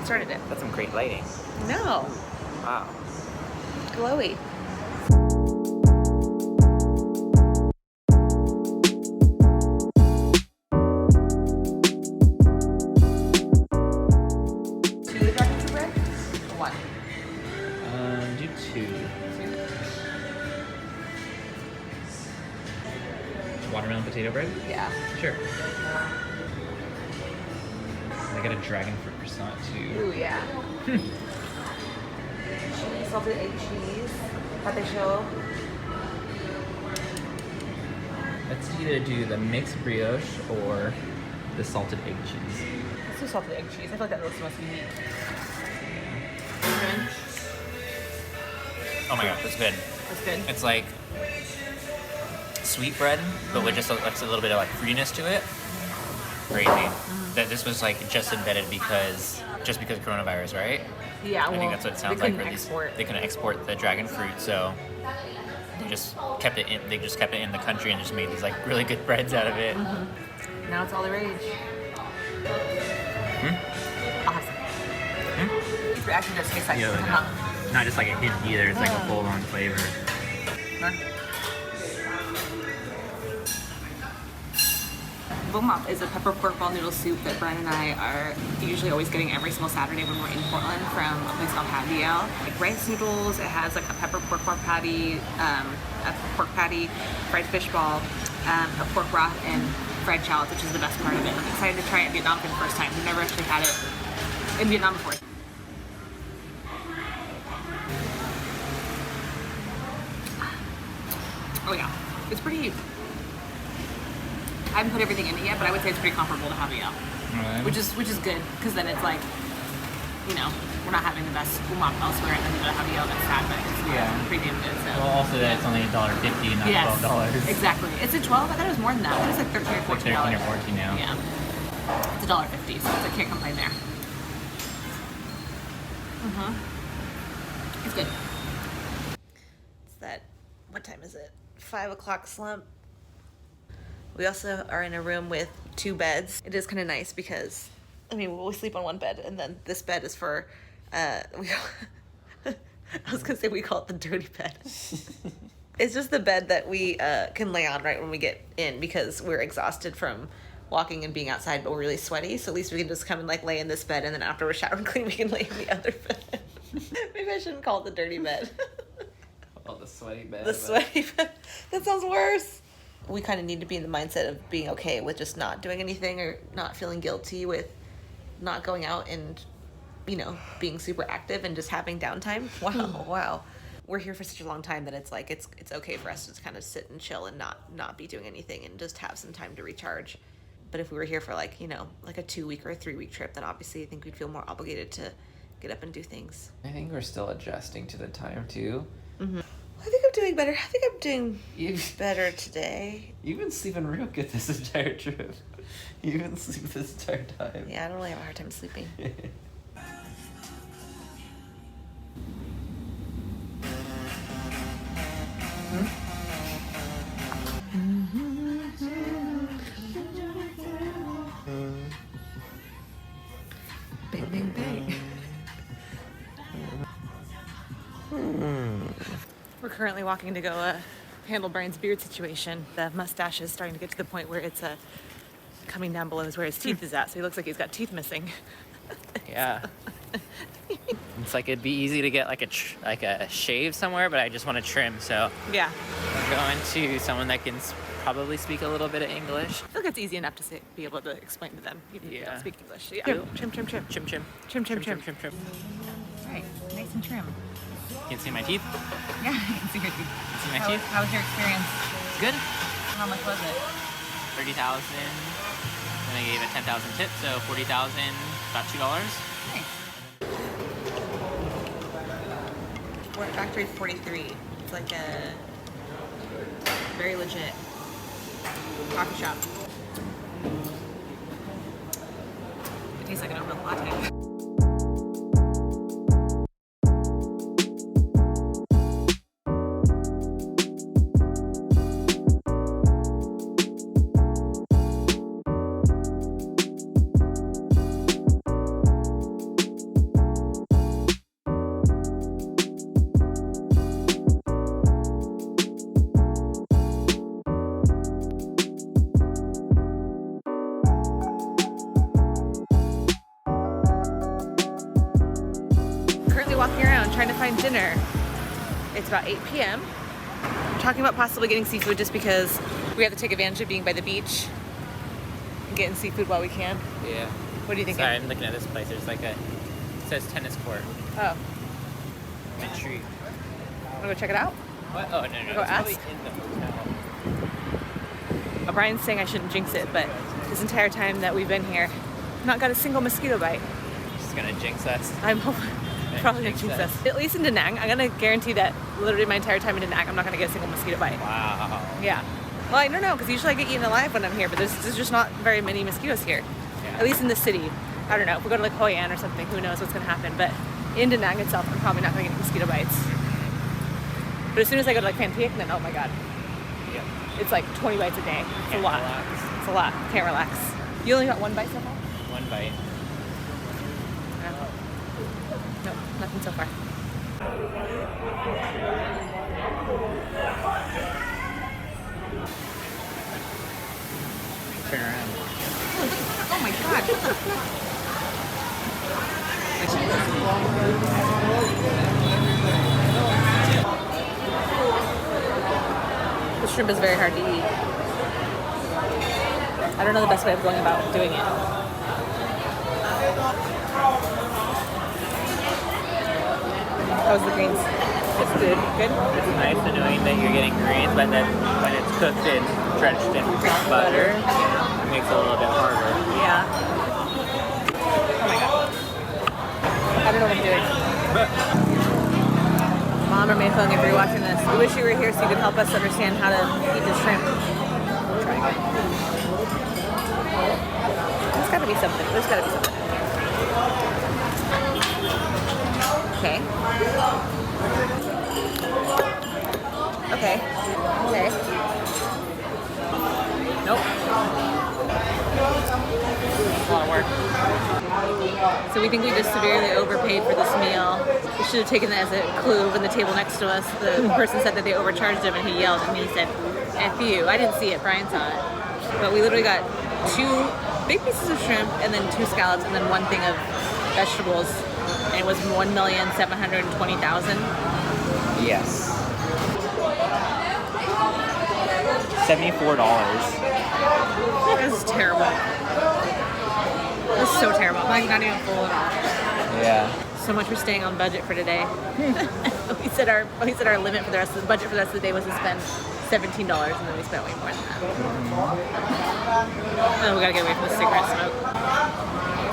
started it. That's some great lighting. No. Wow. Glowy. Two dragonfruit bread? Or one? Do two. Watermelon potato bread? Yeah. Sure. I got a dragonfruit croissant too. Ooh, yeah. Cheese, salted egg cheese, pate chaud. Let's either do the mixed brioche or the salted egg cheese. Let's do salted egg cheese. I feel like that looks the most unique. Oh my gosh, that's good. That's good. It's like sweet bread, but with just a little bit of like fruitiness to it. Crazy. That this was like just invented because of coronavirus, right? Yeah, I think that's what it sounds they like. couldn't export. They couldn't export the dragon fruit, so they just kept it in. They just kept it in the country and just made these like really good breads out of it. Now it's all the rage. I'll have some. It actually does taste like Not just like a hint either. It's like a full-on flavor. Vomap is a pepper pork ball noodle soup that Brian and I are usually always getting every single Saturday when we're in Portland from a place called Haviel. Like rice noodles, it has like a pepper pork patty, a pork patty, fried fish ball, a pork broth, and fried shallots, which is the best part of it. I'm excited to try it in Vietnam for the first time. We've never actually had it in Vietnam before. Oh yeah, it's pretty. I haven't put everything in it yet, but I would say it's pretty comparable to Haviel, which is good because then it's like, you know, we're not having the best umap elsewhere, and then you go to Haviel, that's sad, but it's pretty damn good. So. Well, also that it's only $1.50, not $12. Exactly. Is it 12? I thought it was more than that. I thought it was like $13 or $14. $13 or $14 now. Yeah. It's $1.50, so I can't complain there. It's good. It's that. What time is it? 5 o'clock slump. We also are in a room with 2 beds. It is kind of nice because, I mean, we sleep on one bed, and then this bed is for, I was gonna say we call it the dirty bed. It's just the bed that we can lay on right when we get in because we're exhausted from walking and being outside, but we're really sweaty. So at least we can just come and like lay in this bed, and then after we're showered and clean, we can lay in the other bed. Maybe I shouldn't call it the dirty bed. Oh, the sweaty bed. The sweaty bed. That sounds worse. We kind of need to be in the mindset of being okay with just not doing anything or not feeling guilty with not going out and, you know, being super active and just having downtime. Wow. We're here for such a long time that it's like it's okay for us to just kind of sit and chill and not be doing anything and just have some time to recharge. But if we were here for like, you know, like a 2-week or a 3-week trip, then obviously I think we'd feel more obligated to get up and do things. I think we're still adjusting to the time too. I think I'm doing better. I think I'm doing better today. You've been sleeping real good this entire trip. You've been sleeping this entire time. Yeah, I don't really have a hard time sleeping. Bang, bang, bang. We're currently walking to go handle Brian's beard situation. The mustache is starting to get to the point where it's coming down below is where his teeth is at, so he looks like he's got teeth missing. Yeah. It's like it'd be easy to get like a shave somewhere, but I just want to trim, so Yeah. we're going to someone that can probably speak a little bit of English. I feel like it's easy enough to be able to explain to them, even if you don't speak English. Yeah. Trim. Trim. Right, nice and trim. You can see my teeth? Yeah, I can see your teeth. See my teeth? How was your experience? Good. How much was it? 30,000. Then I gave a 10,000 tip, so 40,000, about $2. Nice. We're at Factory 43. It's like a very legit coffee shop. It tastes like an oat milk latte. walking around trying to find dinner. It's about 8 p.m. We're talking about possibly getting seafood just because we have to take advantage of being by the beach and getting seafood while we can. Yeah. What do you think? Sorry, I'm looking at this place. There's like it says tennis court. Oh. Mid-street. Want to go check it out? What? Oh, no. Go It's ask? probably in the hotel. Brian's saying I shouldn't jinx it, but this entire time that we've been here, I've not got a single mosquito bite. She's gonna jinx us. I'm probably gonna jinx us. At least in Da Nang, I'm gonna guarantee that literally my entire time in Da Nang, I'm not gonna get a single mosquito bite. Wow. Yeah. Well, I don't know, because usually I get eaten alive when I'm here, but there's just not very many mosquitoes here. Yeah. At least in the city. I don't know. If we go to like Hoi An or something, who knows what's gonna happen. But in Da Nang itself, I'm probably not gonna get mosquito bites. But as soon as I go to like Phan Thiek, then oh my god. Yep. It's like 20 bites a day. It's Can't a lot. relax. It's a lot. Can't relax. You only got one bite so far? One bite. No, nothing so far. Turn around. Oh my god. The shrimp is very hard to eat. I don't know the best way of going about doing it. How's the greens? It's good. Good? It's nice knowing that you're getting greens, but then when it's cooked and drenched in butter, it makes it a little bit harder. Yeah. Oh my god. I don't know what I'm doing. Mom or Mayfeng, if you're watching this, we wish you were here so you could help us understand how to eat this shrimp. We'll try again. There's gotta be something. There's gotta be something. Okay. Okay. Okay. Nope. A lot of work. So we think we just severely overpaid for this meal. We should have taken that as a clue when the table next to us, the person said that they overcharged him and he yelled and he said, F you. I didn't see it, Brian saw it. But we literally got 2 big pieces of shrimp and then 2 scallops and then 1 thing of vegetables. And it was 1,720,000. Yes. $74. This is terrible. This is so terrible. Like not even full at all. Yeah. So much for staying on budget for today. we said our limit for the rest of the budget for the rest of the day was to spend $17, and then we spent way more than that. Oh, we gotta get away from the cigarette smoke.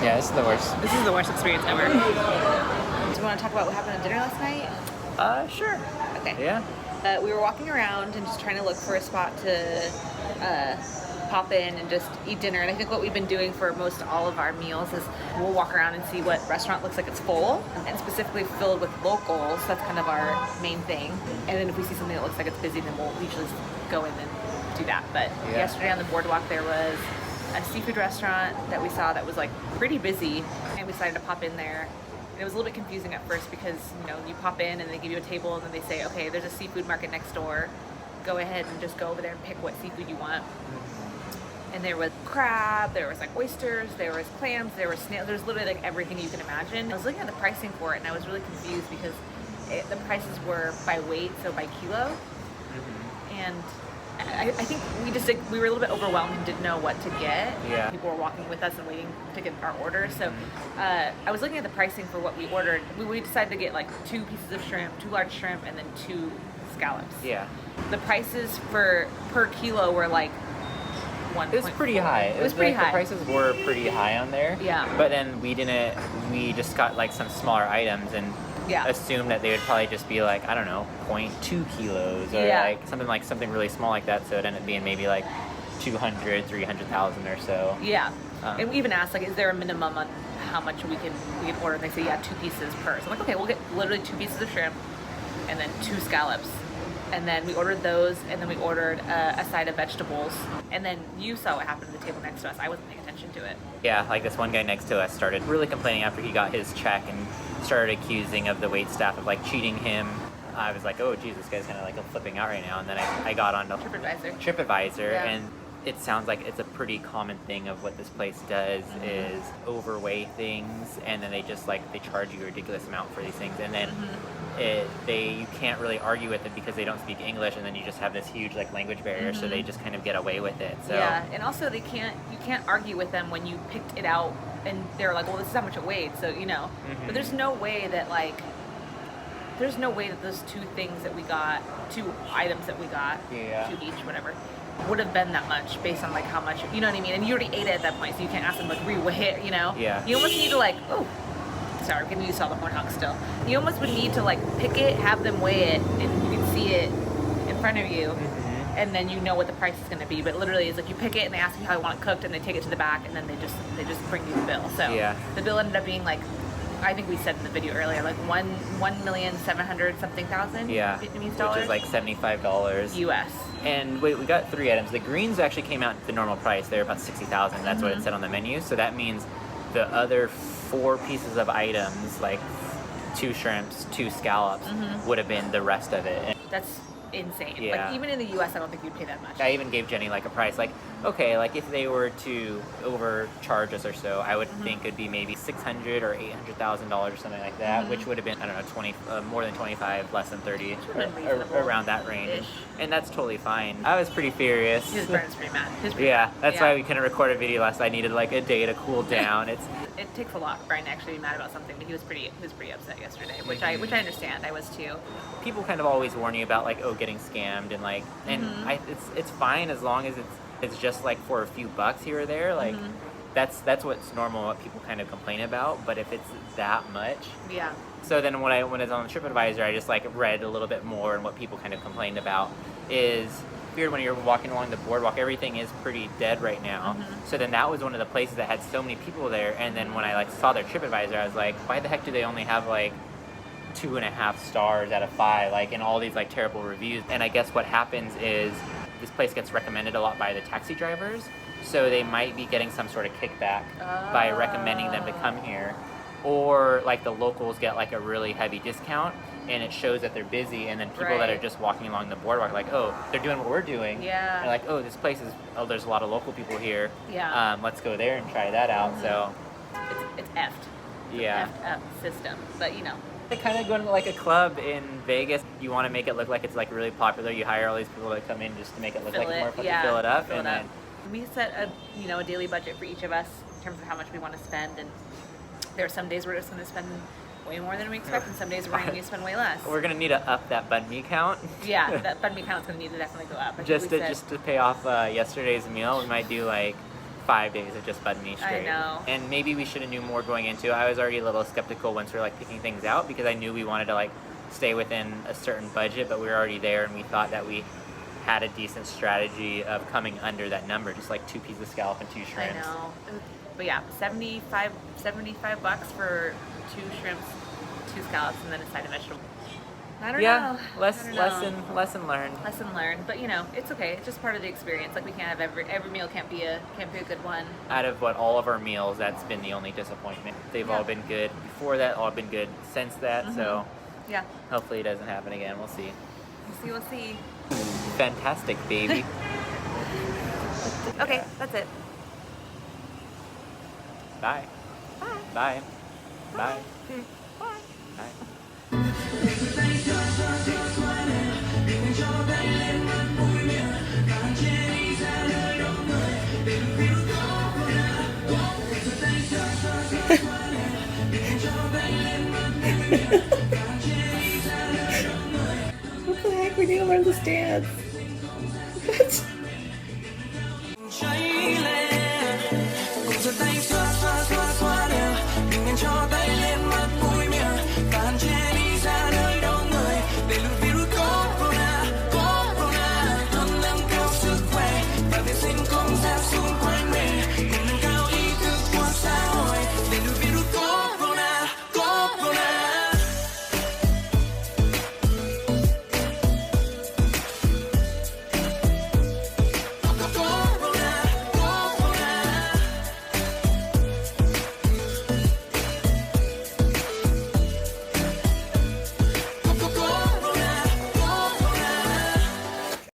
Yeah, this is the worst. This is the worst experience ever. Do you want to talk about what happened at dinner last night? Sure. Okay. Yeah. We were walking around and just trying to look for a spot to pop in and just eat dinner. And I think what we've been doing for most all of our meals is we'll walk around and see what restaurant looks like it's full and specifically filled with locals. That's kind of our main thing. And then if we see something that looks like it's busy, then we'll usually just go in and do that. But yesterday on the boardwalk there was a seafood restaurant that we saw that was like pretty busy, and we decided to pop in there. And it was a little bit confusing at first because, you know, you pop in and they give you a table and then they say, okay, there's a seafood market next door. Go ahead and just go over there and pick what seafood you want. And there was crab, there was like oysters, there was clams, there was snails, there's literally like everything you can imagine. I was looking at the pricing for it and I was really confused because the prices were by weight, so by kilo. And I think we were a little bit overwhelmed and didn't know what to get. Yeah. People were walking with us and waiting to get our order. So I was looking at the pricing for what we ordered. We decided to get like 2 pieces of shrimp, 2 large shrimp, and then 2 scallops. Yeah. The prices per kilo were like It was pretty high. It was pretty high. The prices were pretty high on there. Yeah. But then we just got like some smaller items and assumed that they would probably just be like, I don't know, 0.2 kilos or like something really small like that. So it ended up being maybe like 200, 300,000 or so. Yeah. And we even asked, like, is there a minimum on how much we can order? And they say, 2 pieces per. So I'm like, okay, we'll get literally 2 pieces of shrimp and then 2 scallops. And then we ordered those, and then we ordered a side of vegetables. And then you saw what happened at the table next to us. I wasn't paying attention to it. Yeah, like this one guy next to us started really complaining after he got his check and started accusing of the wait staff of like cheating him. I was like, oh geez, this guy's kind of like flipping out right now. And then I got on TripAdvisor. TripAdvisor, Yeah. and it sounds like it's a pretty common thing of what this place does is overweigh things, and then they just like they charge you a ridiculous amount for these things, and then you can't really argue with it because they don't speak English, and then you just have this huge like language barrier, so they just kind of get away with it. So yeah, and also you can't argue with them when you picked it out and they're like, well, this is how much it weighed, so you know. But there's no way that those two items that we got, two each, whatever, would have been that much based on like how much, you know what I mean? And you already ate it at that point, so you can't ask them like reweigh it, you know? Yeah. You almost need to like, sorry, we're getting used to all the corn hugs still. You almost would need to like pick it, have them weigh it, and you can see it in front of you, and then you know what the price is going to be. But literally, it's like you pick it and they ask you how you want it cooked, and they take it to the back, and then they just bring you the bill. So the bill ended up being like, I think we said in the video earlier, like $1,700,000 something Vietnamese dollars, which is like $75 US. And we got 3 items. The greens actually came out at the normal price. They're about $60,000. That's what it said on the menu. So that means the other 4 pieces of items, like 2 shrimps, 2 scallops, would have been the rest of it. And that's insane. Yeah. Like even in the US, I don't think you'd pay that much. I even gave Jenny like a price, like, okay, like if they were to overcharge us or so, I would think it'd be maybe $600,000 or $800,000 or something like that, which would have been, I don't know, 20, more than 25, less than 30, or around that range. And that's totally fine. I was pretty furious. His friend's pretty mad. That's why we couldn't record a video last night. I needed like a day to cool down. It takes a lot for Brian to actually be mad about something, but he was pretty upset yesterday, which I understand. I was too. People kind of always warn you about like, getting scammed and like, and it's fine as long as it's just like for a few bucks here or there, like that's what's normal, what people kind of complain about. But if it's that much, so then when I was on TripAdvisor, I just like read a little bit more, and what people kind of complained about is weird when you're walking along the boardwalk, everything is pretty dead right now. So then that was one of the places that had so many people there, and then when I like saw their TripAdvisor, I was like, why the heck do they only have like 2.5 stars out of 5, like, and all these like terrible reviews? And I guess what happens is this place gets recommended a lot by the taxi drivers, so they might be getting some sort of kickback by recommending them to come here, or like the locals get like a really heavy discount, and it shows that they're busy, and then people that are just walking along the boardwalk are like, they're doing what we're doing, and like, this place is, there's a lot of local people here, let's go there and try that out. So it's effed. Effed up system, but you know. They kind of going to like a club in Vegas. You want to make it look like it's like really popular. You hire all these people to come in just to make it look like more fun, to fill it up. Then we set a daily budget for each of us in terms of how much we want to spend, and there are some days we're just going to spend way more than we expect, and some days we're going to need to spend way less. We're going to need to up that banh mi count. Yeah, that banh mi count is going to need to definitely go up. Just to pay off yesterday's meal, we might do like 5 days of just banh mi straight. I know. And maybe we should have knew more going into it. I was already a little skeptical once we were like picking things out, because I knew we wanted to like stay within a certain budget, but we were already there, and we thought that we had a decent strategy of coming under that number, just like 2 pieces of scallop and 2 shrimps. I know. But yeah, $75 for 2 shrimps, 2 scallops, and then a side of vegetable. I don't know. Lesson learned. Lesson learned, but you know, it's okay. It's just part of the experience. Like we can't have every meal can't be a good one. Out of all of our meals, that's been the only disappointment. They've all been good before that, all been good since that. So hopefully it doesn't happen again. We'll see. We'll see. Fantastic, baby. Okay, that's it. Bye. Bye. Bye. Bye. Bye. Bye. What the heck? We need to learn this dance.